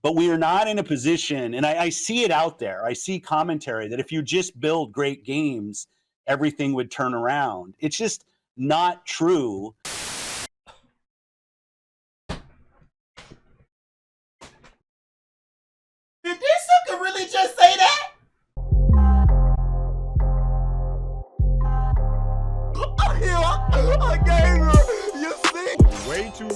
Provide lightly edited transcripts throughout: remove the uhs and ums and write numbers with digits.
but we are not in a position, and I see it out there. I see commentary that if you just build great games, everything would turn around. It's just not true. Did this sucker really just say that? I gave her, you see? Way too.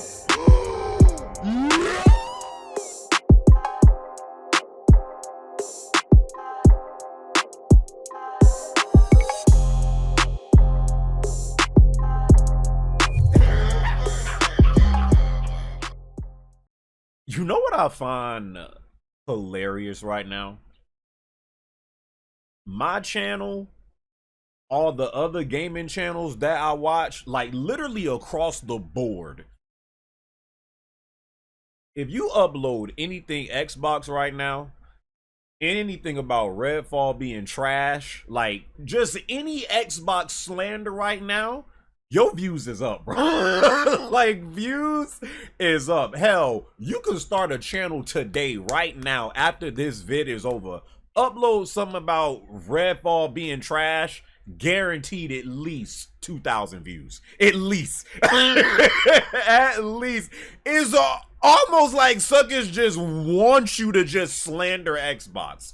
You know what I find hilarious right now? My channel, all the other gaming channels that I watch, like literally across the board. If you upload anything Xbox right now, anything about Redfall being trash, like just any Xbox slander right now, your views is up, bro. Like, views is up. Hell, you can start a channel today, right now, after this vid is over. Upload something about Redfall being trash, guaranteed at least 2,000 views. At least. At least. It's almost like suckers just want you to just slander Xbox.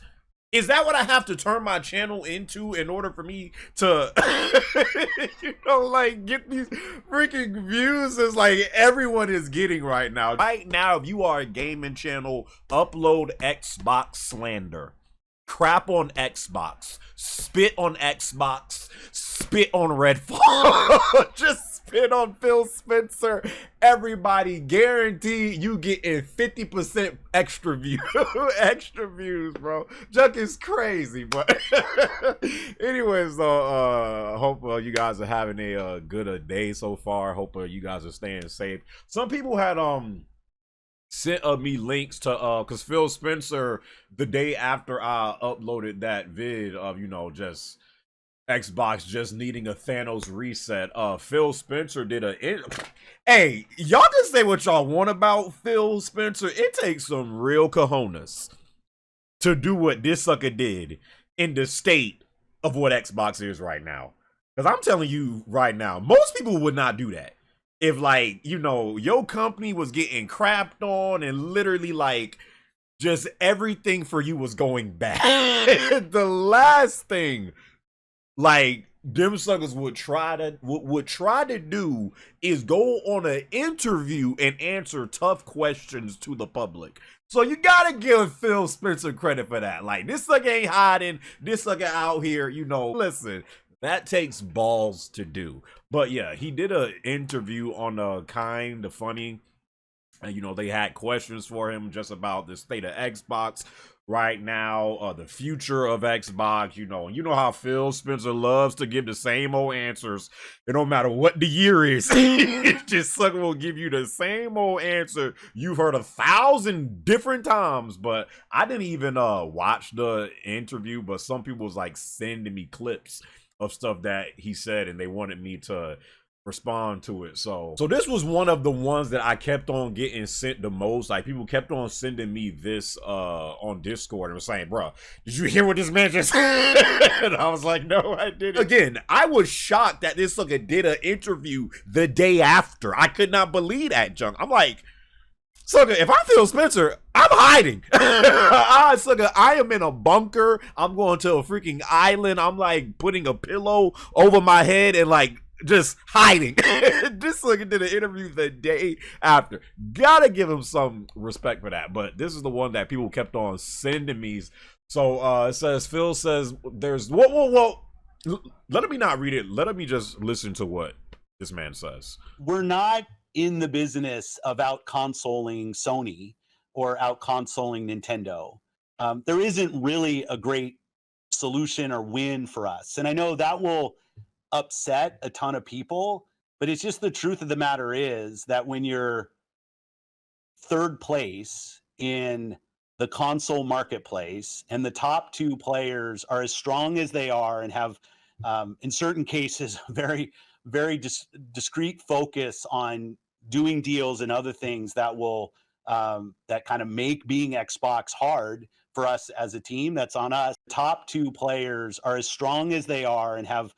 Is that what I have to turn my channel into in order for me to, you know, like, get these freaking views? Is like everyone is getting right now. Right now, if you are a gaming channel, upload Xbox slander. Crap on Xbox. Spit on Xbox. Spit on Redfall. Just spit on Phil Spencer. Everybody, guarantee you getting 50% extra view, extra views, bro. Junk is crazy, but anyways, though, hope you guys are having a good day so far. Hope you guys are staying safe. Some people had sent me links to because Phil Spencer, the day after I uploaded that vid of, you know, just Xbox just needing a Thanos reset, Phil Spencer did hey, y'all can say what y'all want about Phil Spencer. It takes some real cojones to do what this sucker did in the state of what Xbox is right now. Because I'm telling you right now, most people would not do that. If, like, you know, your company was getting crapped on and literally, like, just everything for you was going bad. The last thing, like, them suckers would try to do is go on an interview and answer tough questions to the public. So you gotta give Phil Spencer credit for that. Like, this sucker ain't hiding. This sucker out here, you know, listen. That takes balls to do. But yeah, he did an interview on Kind of Funny. And, you know, they had questions for him just about the state of Xbox right now, the future of Xbox, you know how Phil Spencer loves to give the same old answers. It don't matter what the year is. Just sucker will give you the same old answer you've heard 1,000 different times. But I didn't even watch the interview, but some people was like sending me clips of stuff that he said, and they wanted me to respond to it. So this was one of the ones that I kept on getting sent the most. Like, people kept on sending me this on Discord and was saying, bro, did you hear what this man just said? And I was like, no, I didn't. Again, I was shocked that this sucker did an interview the day after. I could not believe that junk. I'm like, sucker, if I feel Spencer, I'm hiding. Sucker, I am in a bunker. I'm going to a freaking island. I'm like putting a pillow over my head and like just hiding. This sucker did an interview the day after. Gotta give him some respect for that. But this is the one that people kept on sending me. So it says, Phil says there's whoa. Let me not read it. Let me just listen to what this man says. We're not in the business of out consoling Sony or out consoling Nintendo. There isn't really a great solution or win for us. And I know that will upset a ton of people, but it's just the truth of the matter is that when you're third place in the console marketplace and the top two players are as strong as they are and have, in certain cases, very, very discrete focus on doing deals and other things that will that kind of make being Xbox hard for us as a team. That's on us. Top two players are as strong as they are and have,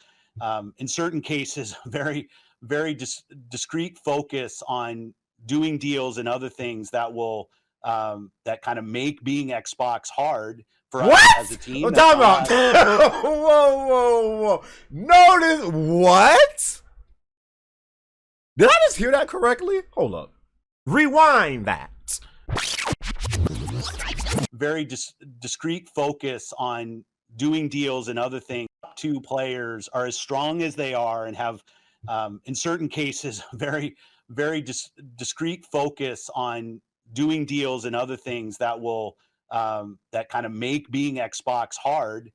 in certain cases, very discrete focus on doing deals and other things that will that kind of make being Xbox hard for us as a team. I'm talking about. Whoa. Notice what? Did I just hear that correctly? Hold up. Rewind that. Very discrete focus on doing deals and other things. Two players are as strong as they are and have, in certain cases, very discrete focus on doing deals and other things that will that kind of make being Xbox hard.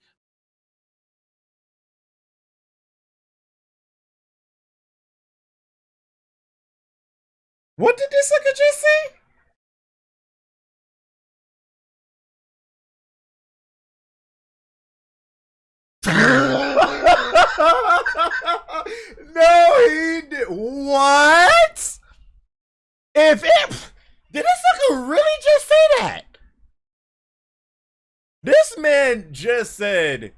What did this sucker just say? No, he did. What? If it did this sucker really just say that? This man just said,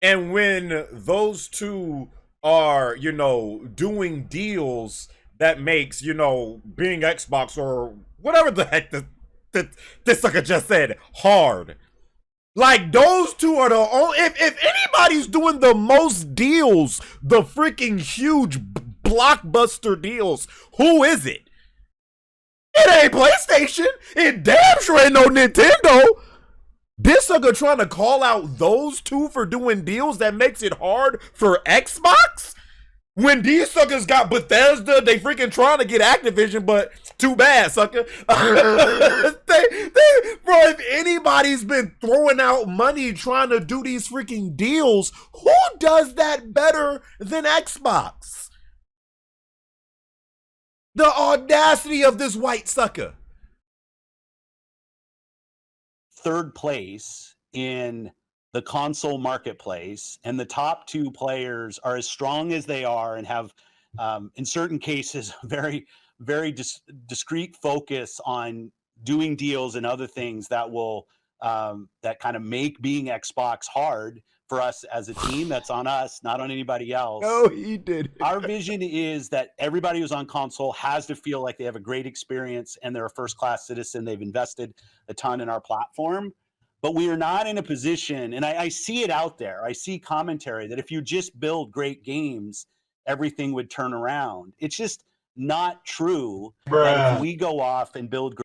and when those two are, doing deals that makes, being Xbox or whatever the heck this sucker just said hard. Like, those two are the only. If anybody's doing the most deals, the freaking huge blockbuster deals, who is it? It ain't PlayStation. It damn sure ain't no Nintendo. This sucker trying to call out those two for doing deals that makes it hard for Xbox? When these suckers got Bethesda, they freaking trying to get Activision, but too bad, sucker. Bro, if anybody's been throwing out money trying to do these freaking deals, who does that better than Xbox? The audacity of this white sucker. Third place in the console marketplace, and the top two players are as strong as they are and have, in certain cases, very discrete focus on doing deals and other things that will that kind of make being Xbox hard for us as a team. That's on us, not on anybody else. Oh, he did. Our vision is that everybody who's on console has to feel like they have a great experience and they're a first-class citizen. They've invested a ton in our platform. But we are not in a position, and I see it out there. I see commentary that if you just build great games, everything would turn around. It's just not true. That if we go off and build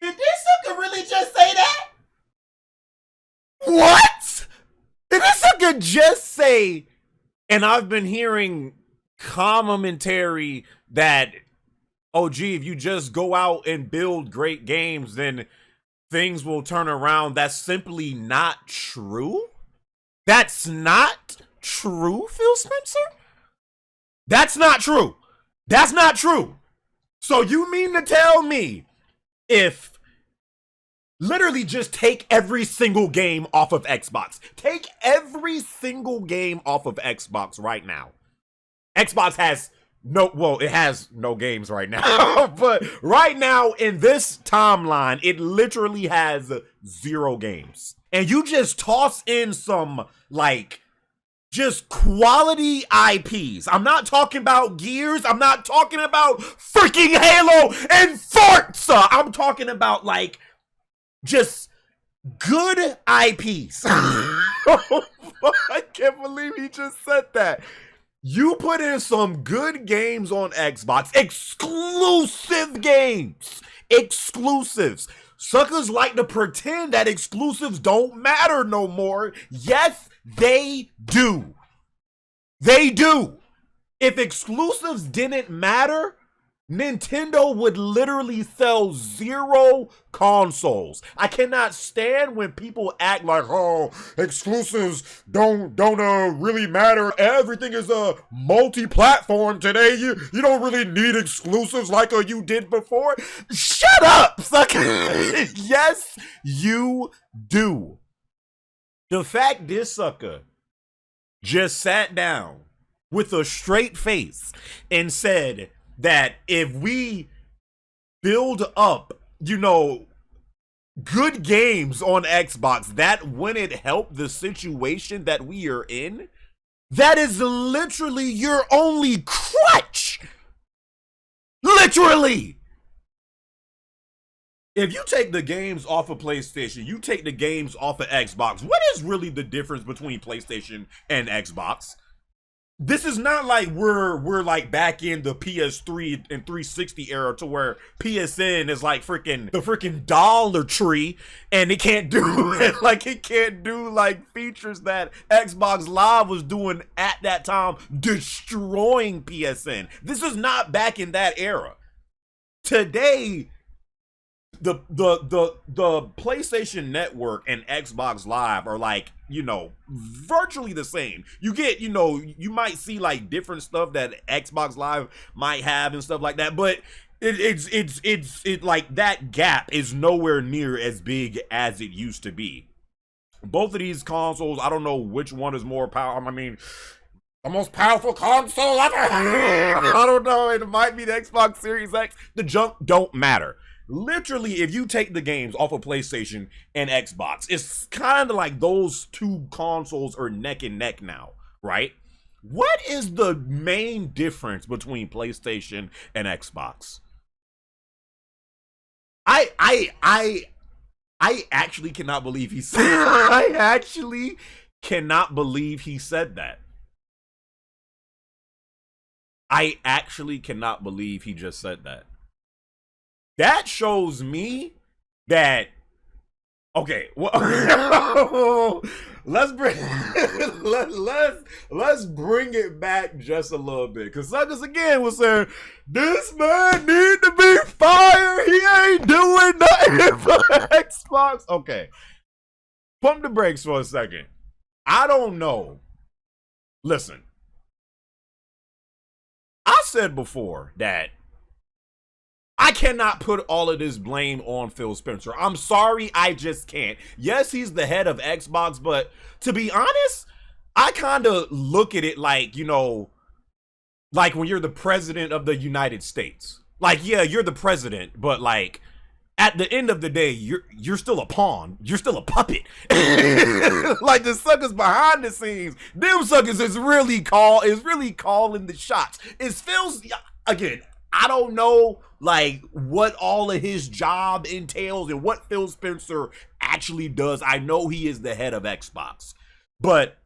Did this sucker really just say that? What? Did this sucker just say, and I've been hearing commentary that, oh gee, if you just go out and build great games, then things will turn around. That's simply not true. That's not true, Phil Spencer. That's not true. That's not true. So you mean to tell me if literally just take every single game off of Xbox, take every single game off of Xbox right now. Xbox has it has no games right now, but right now in this timeline, it literally has 0 games. And you just toss in some, just quality IPs. I'm not talking about Gears. I'm not talking about freaking Halo and Forza. I'm talking about, just good IPs. I can't believe he just said that. You put in some good games on Xbox, exclusive games, exclusives. Suckers like to pretend that exclusives don't matter no more. Yes, they do. They do. If exclusives didn't matter, Nintendo would literally sell 0 consoles. I cannot stand when people act like, oh, exclusives don't really matter. Everything is a multi-platform today. You don't really need exclusives like you did before. Shut up, sucker. Yes, you do. The fact this sucker just sat down with a straight face and said that if we build up, you know, good games on Xbox, that wouldn't help the situation that we are in, that is literally your only crutch. Literally. If you take the games off of PlayStation, you take the games off of Xbox, what is really the difference between PlayStation and Xbox? This is not like we're like back in the PS3 and 360 era to where PSN is like the freaking Dollar Tree and it can't do it like features that Xbox Live was doing at that time, destroying PSN. This is not back in that era. Today, the PlayStation Network and Xbox Live are like, you know, virtually the same. You get, you know, you might see like different stuff that Xbox Live might have and stuff like that, but it's like that gap is nowhere near as big as it used to be. Both of these consoles, I don't know which one is more powerful. I mean, the most powerful console ever. I don't know. It might be the Xbox Series X. The junk don't matter. Literally, if you take the games off of PlayStation and Xbox, it's kind of like those two consoles are neck and neck now, right? What is the main difference between PlayStation and Xbox? I actually cannot believe he said I actually cannot believe he said that. I actually cannot believe he just said that. That shows me that, okay, well, let's bring it back just a little bit, because Suckers again was saying this man need to be fired. He ain't doing nothing for Xbox. Okay, pump the brakes for a second. I don't know. Listen, I said before that I cannot put all of this blame on Phil Spencer. I'm sorry, I just can't. Yes, he's the head of Xbox, but to be honest, I kind of look at it like, you know, like when you're the president of the United States. Like, yeah, you're the president, but like at the end of the day, you're still a pawn. You're still a puppet. Like the suckers behind the scenes, them suckers is really calling the shots. Is Phil's, again, I don't know like what all of his job entails and what Phil Spencer actually does. I know he is the head of Xbox, but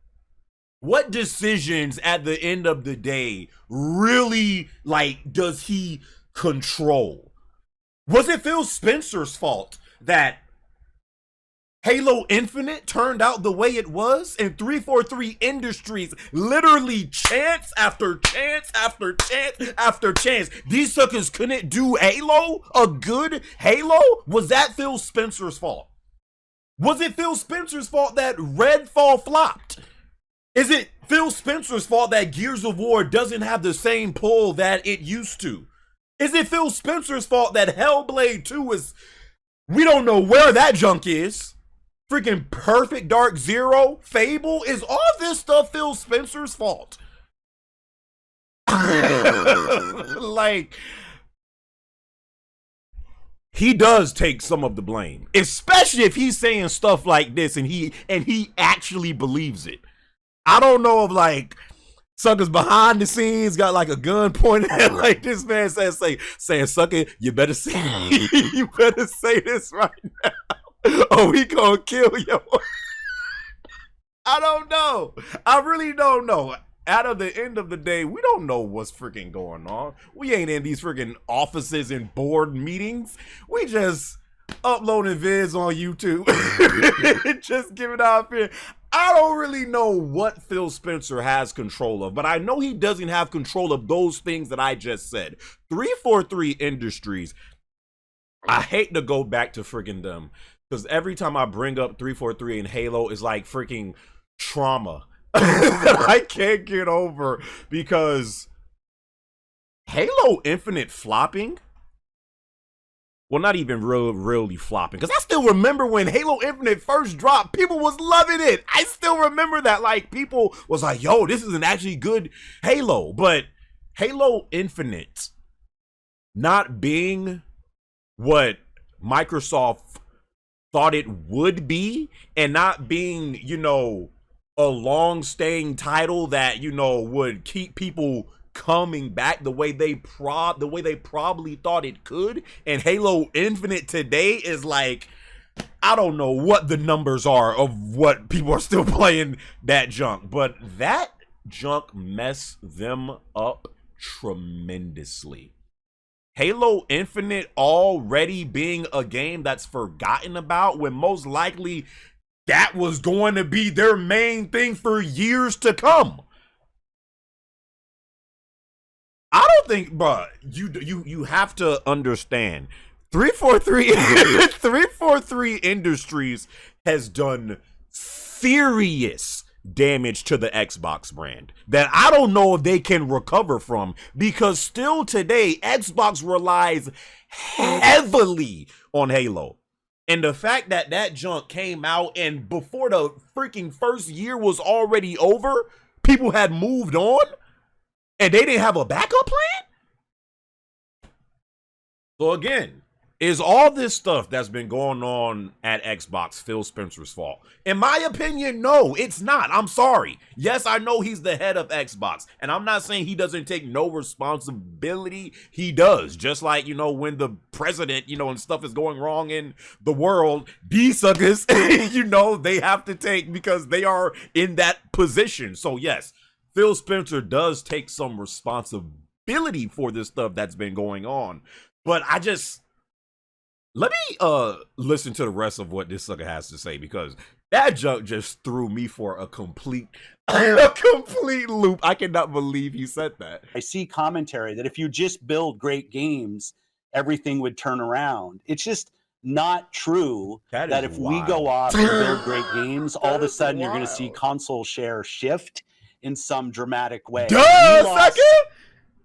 what decisions at the end of the day really like does he control? Was it Phil Spencer's fault that Halo Infinite turned out the way it was, and 343 Industries literally chance after chance after chance after chance, these suckers couldn't do Halo, a good Halo? Was that Phil Spencer's fault? Was it Phil Spencer's fault that Redfall flopped? Is it Phil Spencer's fault that Gears of War doesn't have the same pull that it used to? Is it Phil Spencer's fault that Hellblade 2 is, we don't know where that junk is? Freaking Perfect Dark Zero, Fable, is all this stuff Phil Spencer's fault? Like, he does take some of the blame, especially if he's saying stuff like this and he actually believes it. I don't know if like suckers behind the scenes got like a gun pointed at like this man saying sucker, you better say you better say this right now. Oh, we gonna kill you. I don't know. I really don't know. Out of the end of the day, we don't know what's freaking going on. We ain't in these freaking offices and board meetings. We just uploading vids on YouTube. Just giving out fear. I don't really know what Phil Spencer has control of, but I know he doesn't have control of those things that I just said. 343 Industries. I hate to go back to freaking them, because every time I bring up 343 and Halo is like freaking trauma that I can't get over, because Halo Infinite flopping Well, not even really flopping. Because I still remember when Halo Infinite first dropped, people was loving it. I still remember that. Like, people was like, yo, this is an actually good Halo. But Halo Infinite not being what Microsoft thought it would be, and not being, you know, a long-staying title that, you know, would keep people coming back the way they probably thought it could. And Halo Infinite today is like, I don't know what the numbers are of what people are still playing that junk, but that junk messed them up tremendously. Halo Infinite already being a game that's forgotten about, when most likely that was going to be their main thing for years to come. I don't think, but you have to understand, 343 Industries has done serious damage to the Xbox brand that I don't know if they can recover from, because still today Xbox relies heavily on Halo. And the fact that that junk came out and before the freaking first year was already over, people had moved on, and they didn't have a backup plan? So again, is all this stuff that's been going on at Xbox Phil Spencer's fault? In my opinion, no, it's not. I'm sorry. Yes, I know he's the head of Xbox, and I'm not saying he doesn't take no responsibility. He does. Just like, you know, when the president, you know, and stuff is going wrong in the world, these suckers, you know, they have to take, because they are in that position. So yes, Phil Spencer does take some responsibility for this stuff that's been going on. But I just, let me listen to the rest of what this sucker has to say, because that junk just threw me for a complete loop. I cannot believe he said that. I see commentary that if you just build great games, everything would turn around. It's just not true that if we go off and build great games, all of a sudden you're going to see console share shift in some dramatic way.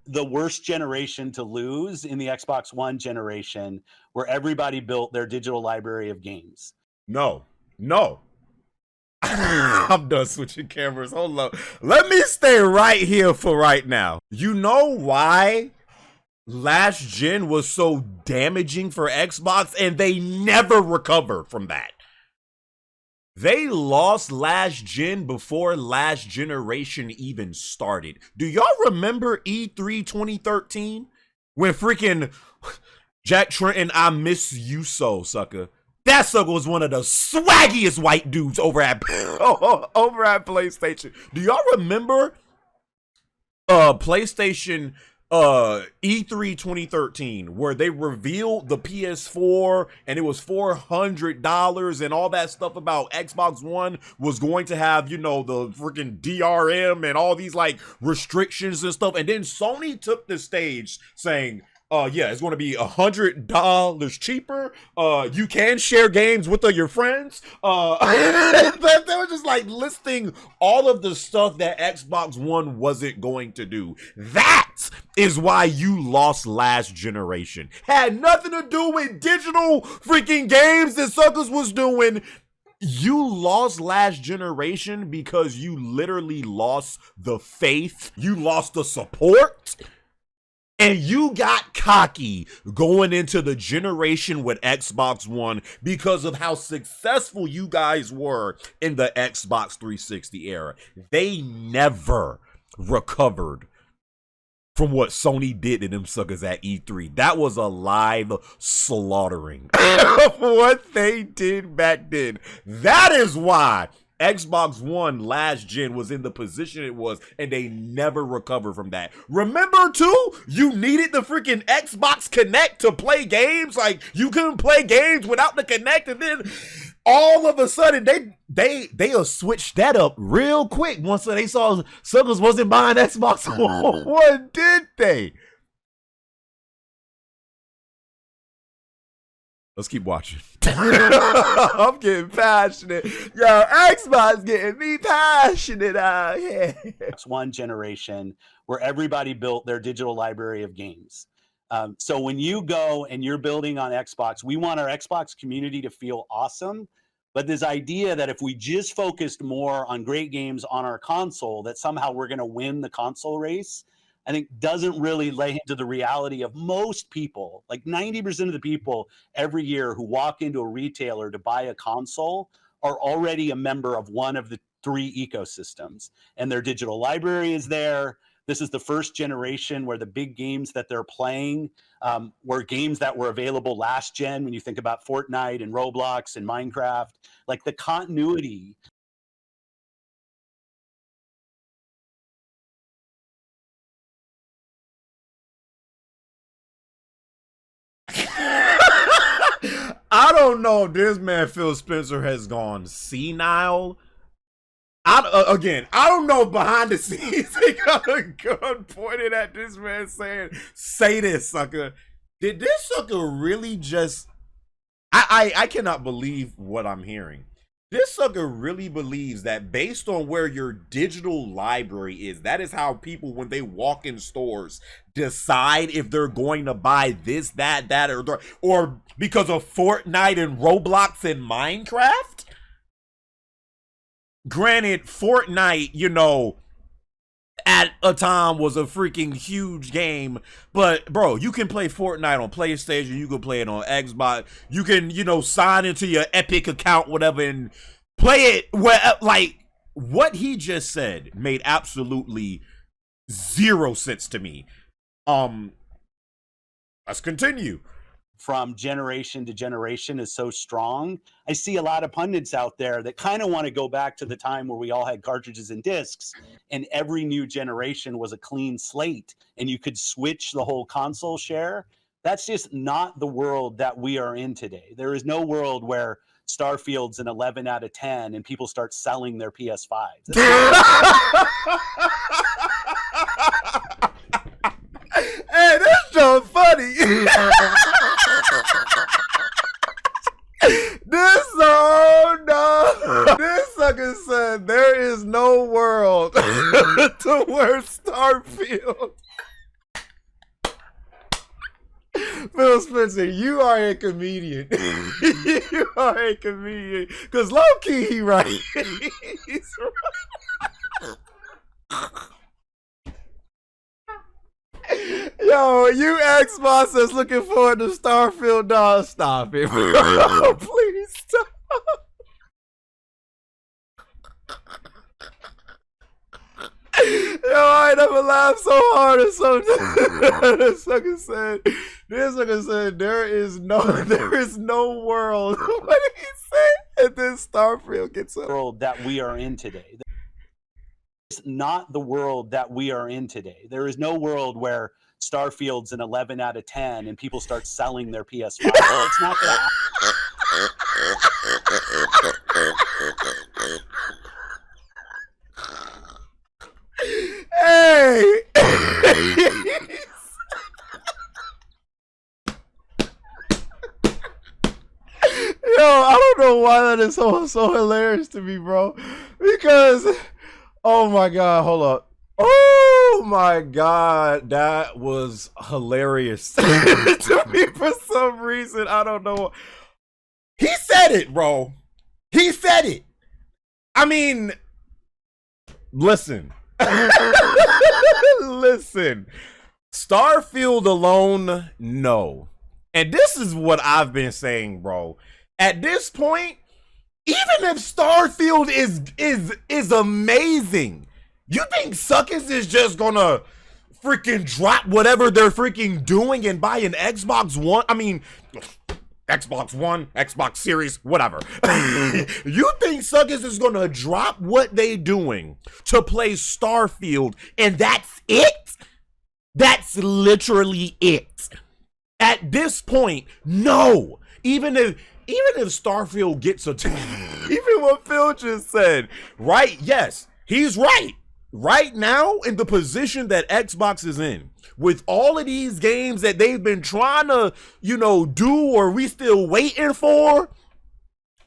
The worst generation to lose in the Xbox One generation, where everybody built their digital library of games. No. I'm done switching cameras. Hold up. Let me stay right here for right now. You know why last gen was so damaging for Xbox, and they never recovered from that? They lost last gen before last generation even started. Do y'all remember E3 2013? When freaking Jack Trenton, I miss you so, sucker. That sucker was one of the swaggiest white dudes over at PlayStation. Do y'all remember PlayStation E3 2013, where they revealed the PS4 and it was $400 and all that stuff about Xbox One was going to have, you know, the freaking DRM and all these like restrictions and stuff, and then Sony took the stage saying, yeah, it's going to be $100 cheaper. You can share games with your friends. They were just like listing all of the stuff that Xbox One wasn't going to do. That is why you lost last generation. Had nothing to do with digital freaking games that suckers was doing. You lost last generation because you literally lost the faith. You lost the support. And you got cocky going into the generation with Xbox One because of how successful you guys were in the Xbox 360 era. They never recovered from what Sony did to them suckers at E3. That was a live slaughtering of what they did back then. That is why Xbox One last gen was in the position it was, and they never recovered from that. Remember too, you needed the freaking Xbox Connect to play games. Like, you couldn't play games without the Connect, and then all of a sudden they'll switch that up real quick once they saw suckers wasn't buying Xbox One, did they? Let's keep watching. I'm getting passionate. Yo, Xbox getting me passionate out here. One generation where everybody built their digital library of games. So when you go and you're building on Xbox, we want our Xbox community to feel awesome. But this idea that if we just focused more on great games on our console, that somehow we're going to win the console race, I think doesn't really lay into the reality of most people. Like 90% of the people every year who walk into a retailer to buy a console are already a member of one of the three ecosystems, and their digital library is there. This is the first generation where the big games that they're playing were games that were available last gen. When you think about Fortnite and Roblox and Minecraft, like the continuity. I don't know if this man Phil Spencer has gone senile. Again, I don't know if behind the scenes they got a gun pointed at this man saying, "Say this, sucker." Did this sucker really just? I cannot believe what I'm hearing. This sucker really believes that based on where your digital library is, that is how people, when they walk in stores, decide if they're going to buy this, that, or because of Fortnite and Roblox and Minecraft. Granted, Fortnite, you know, at a time was a freaking huge game, but bro, you can play Fortnite on PlayStation, you can play it on Xbox, you can, you know, sign into your Epic account, whatever, and play it where, like, what he just said made absolutely zero sense to me. Let's continue. From generation to generation is so strong. I see a lot of pundits out there that kind of want to go back to the time where we all had cartridges and discs, and every new generation was a clean slate, and you could switch the whole console share. That's just not the world that we are in today. There is no world where Starfield's an 11 out of 10 and people start selling their PS5s. Hey, that's so funny. This sucker said there is no world to where Starfield. Phil Spencer, you are a comedian. You are a comedian. Because low key, he right. He's right. Yo, you Xbox that's looking forward to Starfield, dog. Stop it, bro. Please stop. Yo, I ain't never laughed so hard or something. This sucker said, there is no world. What did he say? And then Starfield gets up. World that we are in today. It's not the world that we are in today. There is no world where Starfield's an 11 out of 10 and people start selling their PS5. It's not going to Hey! Yo, I don't know why that is so hilarious to me, bro. Because, oh my God, hold up. Oh my God, that was hilarious to me for some reason. I don't know. He said it, bro. He said it. I mean, listen. Listen. Starfield alone, no. And this is what I've been saying, bro. At this point, even if Starfield is amazing, you think suckers is just gonna freaking drop whatever they're freaking doing and buy an Xbox One? I mean, Xbox One, Xbox Series, whatever. You think suckers is gonna drop what they doing to play Starfield and that's it? That's literally it. At this point, no. Even if Starfield gets a even what Phil just said, right? Yes, he's right. Right now, in the position that Xbox is in, with all of these games that they've been trying to, you know, do or we still waiting for,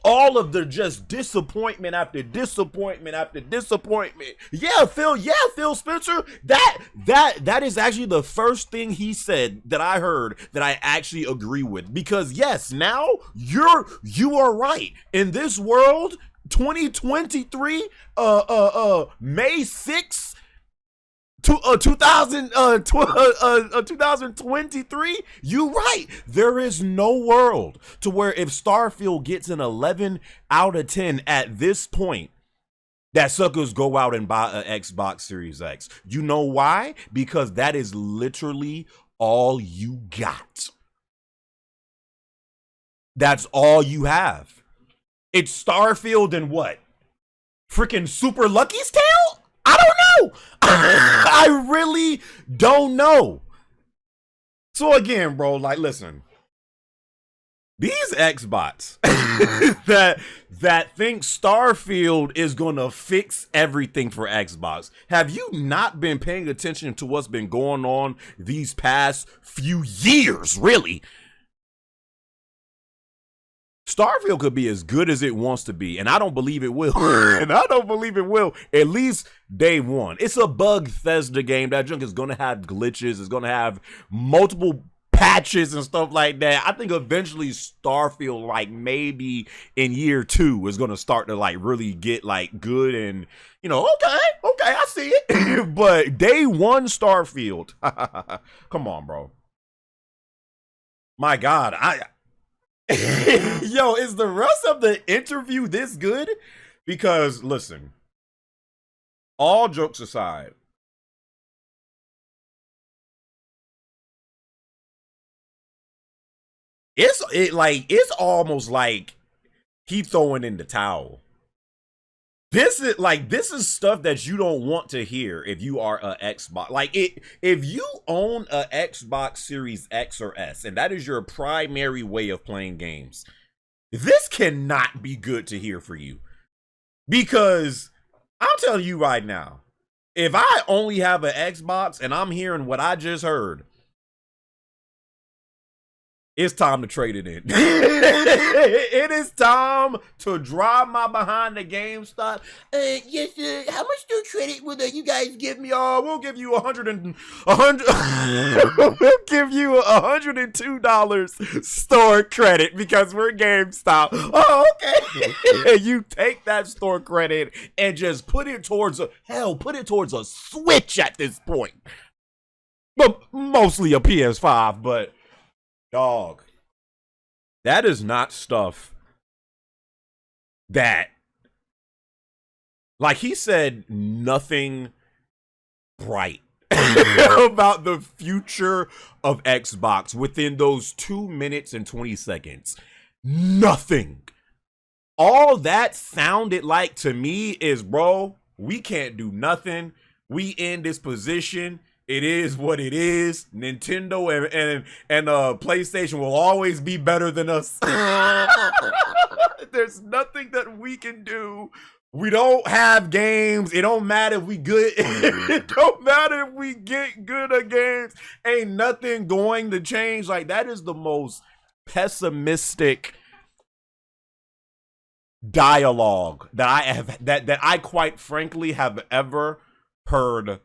all of the just disappointment after disappointment after disappointment. Yeah, Phil Spencer, that is actually the first thing he said that I heard that I actually agree with. Because yes, now you are right. In this world, 2023, May 6th, 2023, you right. There is no world to where if Starfield gets an 11 out of 10 at this point, that suckers go out and buy an Xbox Series X. You know why? Because that is literally all you got. That's all you have. It's Starfield and what? Freaking Super Lucky's Tale? I don't know. I really don't know. So again, bro, like, listen. These Xbots that think Starfield is gonna fix everything for Xbox. Have you not been paying attention to what's been going on these past few years, really? Starfield could be as good as it wants to be, and I don't believe it will. And I don't believe it will, at least day one. It's a Bethesda game. That junk is going to have glitches. It's going to have multiple patches and stuff like that. I think eventually Starfield, like maybe in year 2, is going to start to like really get like good and, you know, okay, I see it. But day one Starfield, come on, bro. My God, yo, is the rest of the interview this good? Because listen, all jokes aside, it's almost like he throwing in the towel. This is stuff that you don't want to hear if you are a Xbox. Like if you own a Xbox Series X or S, and that is your primary way of playing games, this cannot be good to hear for you. Because I'm telling you right now, if I only have an Xbox and I'm hearing what I just heard, it's time to trade it in. It is time to drive my behind the GameStop. Yes, how much do credit will you guys give me? We'll give you we'll give you $102 store credit because we're GameStop. Oh, okay. You take that store credit and just put it towards a Switch at this point. But mostly a PS5, but dog, that is not stuff that, like he said, nothing bright about the future of Xbox within those 2 minutes and 20 seconds. Nothing. All that sounded like to me is, bro, we can't do nothing. We in this position. It is what it is. Nintendo and PlayStation will always be better than us. There's nothing that we can do. We don't have games. It don't matter if we good. It don't matter if we get good at games. Ain't nothing going to change. Like, that is the most pessimistic dialogue that I have that I quite frankly have ever heard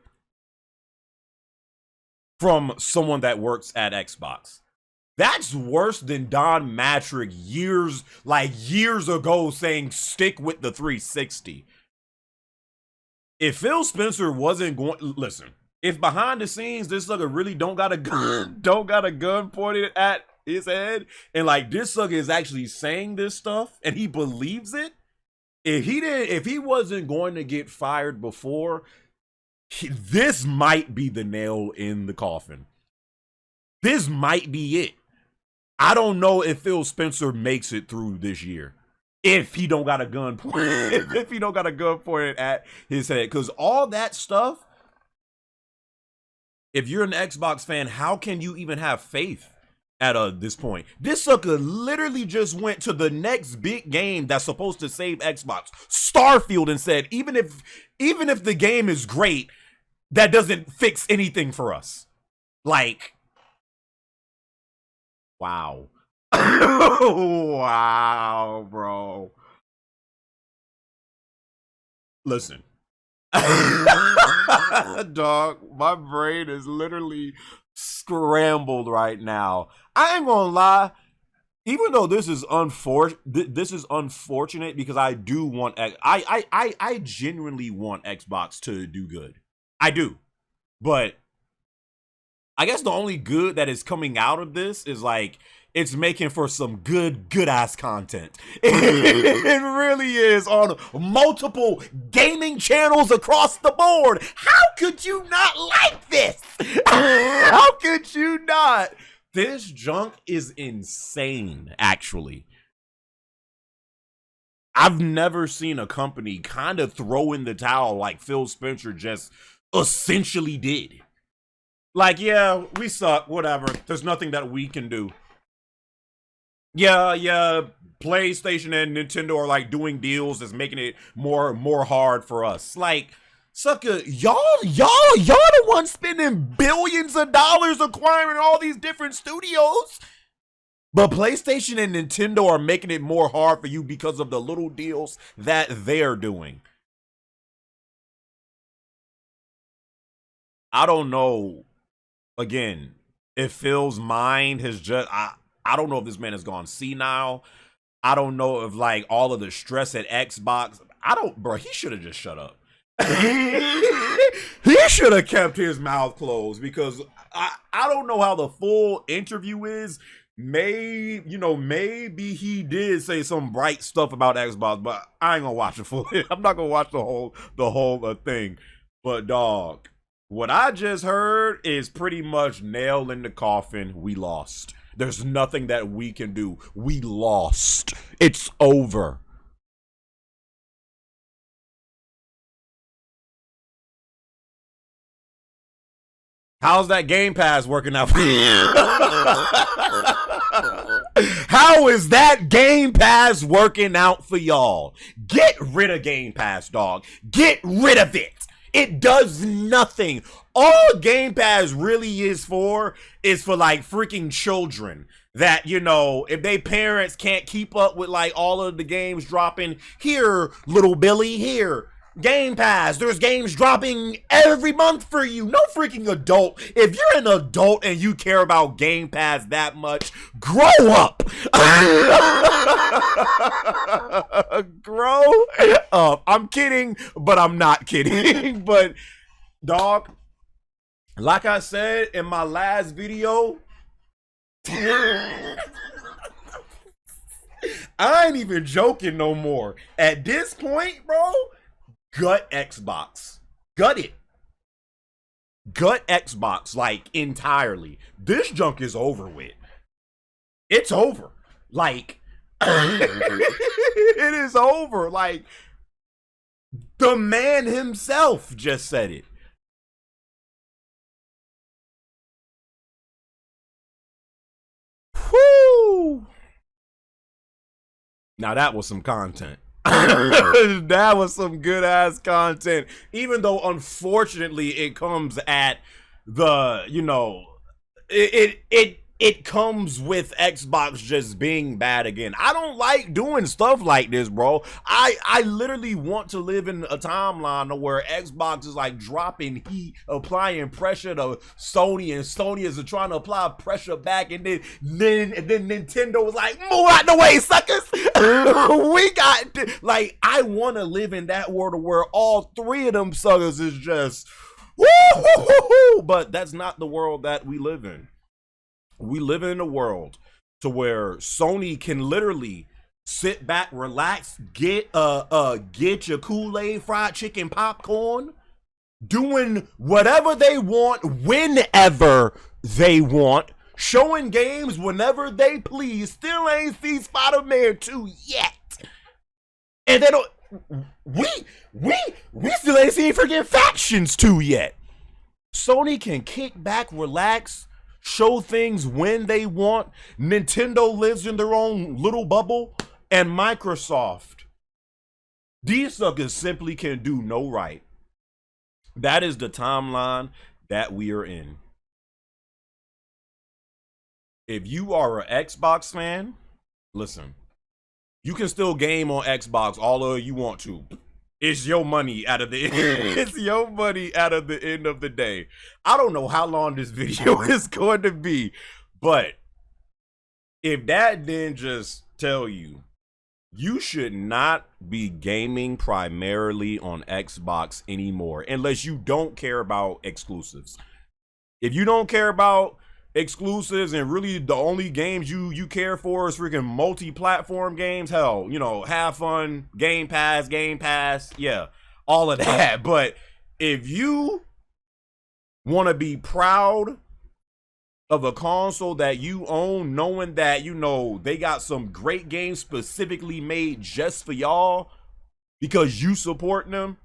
from someone that works at Xbox. That's worse than Don Matrick years ago saying stick with the 360. If Phil Spencer wasn't going, listen, if behind the scenes this sucker really don't got a gun pointed at his head, and like this sucker is actually saying this stuff and he believes it, if he wasn't going to get fired before, this might be the nail in the coffin. This might be it. I don't know if Phil Spencer makes it through this year if he don't got a gun pointed at his head. Because all that stuff, if you're an Xbox fan, how can you even have faith at this point? This sucker literally just went to the next big game that's supposed to save Xbox, Starfield, and said, even if the game is great, that doesn't fix anything for us. Like, wow. Wow, bro. Listen. Dog, my brain is literally scrambled right now. I ain't gonna lie. Even though this is unfortunate because I do want I genuinely want Xbox to do good. I do. But I guess the only good that is coming out of this is like it's making for some good ass content. It really is on multiple gaming channels across the board. How could you not like this? How could you not? This junk is insane, actually. I've never seen a company kind of throw in the towel like Phil Spencer just essentially did. Like, yeah, we suck, whatever. There's nothing that we can do. Yeah, PlayStation and Nintendo are like doing deals that's making it more hard for us. Like, sucker, y'all the ones spending billions of dollars acquiring all these different studios. But PlayStation and Nintendo are making it more hard for you because of the little deals that they're doing. I don't know. Again, if Phil's mind has just I don't know if this man has gone senile. I don't know if like all of the stress at Xbox. Bro, he should have just shut up. He should have kept his mouth closed because I don't know how the full interview is. Maybe he did say some bright stuff about Xbox, but I ain't gonna watch it full. I'm not gonna watch the whole thing. But dog, what I just heard is pretty much nail in the coffin. We lost. There's nothing that we can do. We lost. It's over. How's that Game Pass working out for you? How is that Game Pass working out for y'all? Get rid of Game Pass, dog. Get rid of it. It does nothing. All Game Pass really is for like freaking children that, you know, if they parents can't keep up with like all of the games dropping, here, little Billy, here, Game Pass, there's games dropping every month for you. No freaking adult. If you're an adult and you care about Game Pass that much, grow up. Grow up. I'm kidding, but I'm not kidding. But dog, like I said in my last video, I ain't even joking no more. At this point, bro, gut Xbox. Gut it. Gut Xbox, like, entirely. This junk is over with. It's over. Like, it is over. Like, the man himself just said it. Whoo! Now that was some content. That was some good ass content. Even though unfortunately it comes at the, you know, it comes with Xbox just being bad again. I don't like doing stuff like this, bro. I literally want to live in a timeline where Xbox is like dropping heat, applying pressure to Sony, and Sony is trying to apply pressure back, and then Nintendo was like, move out the way, suckers. We got, like, I want to live in that world where all three of them suckers is just woo, but that's not the world that we live in. We live in a world to where Sony can literally sit back, relax, get your Kool-Aid, fried chicken, popcorn, doing whatever they want, whenever they want, showing games whenever they please. Still ain't seen Spider-Man 2 yet. And they don't, we still ain't seen freaking Factions 2 yet. Sony can kick back, relax, show things when they want. Nintendo lives in their own little bubble, and Microsoft, these suckers simply can do no right. That is the timeline that we are in. if you are an Xbox fan, listen, you can still game on Xbox all of you want to. It's your money out of the it's your money out of the end of the day. I don't know how long this video is going to be, but if that didn't just tell you, you should not be gaming primarily on Xbox anymore unless you don't care about exclusives. If you don't care about exclusives and really the only games you care for is freaking multi-platform games, hell, you know, have fun, Game Pass, yeah, all of that. But if you want to be proud of a console that you own, knowing that, you know, they got some great games specifically made just for y'all because you support them,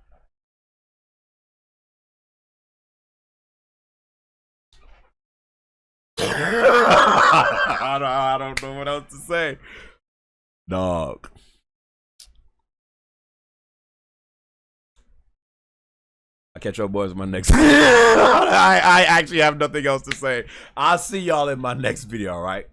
I don't know what else to say, dog. I catch y'all boys in my next I actually have nothing else to say. I'll see y'all in my next video, all right?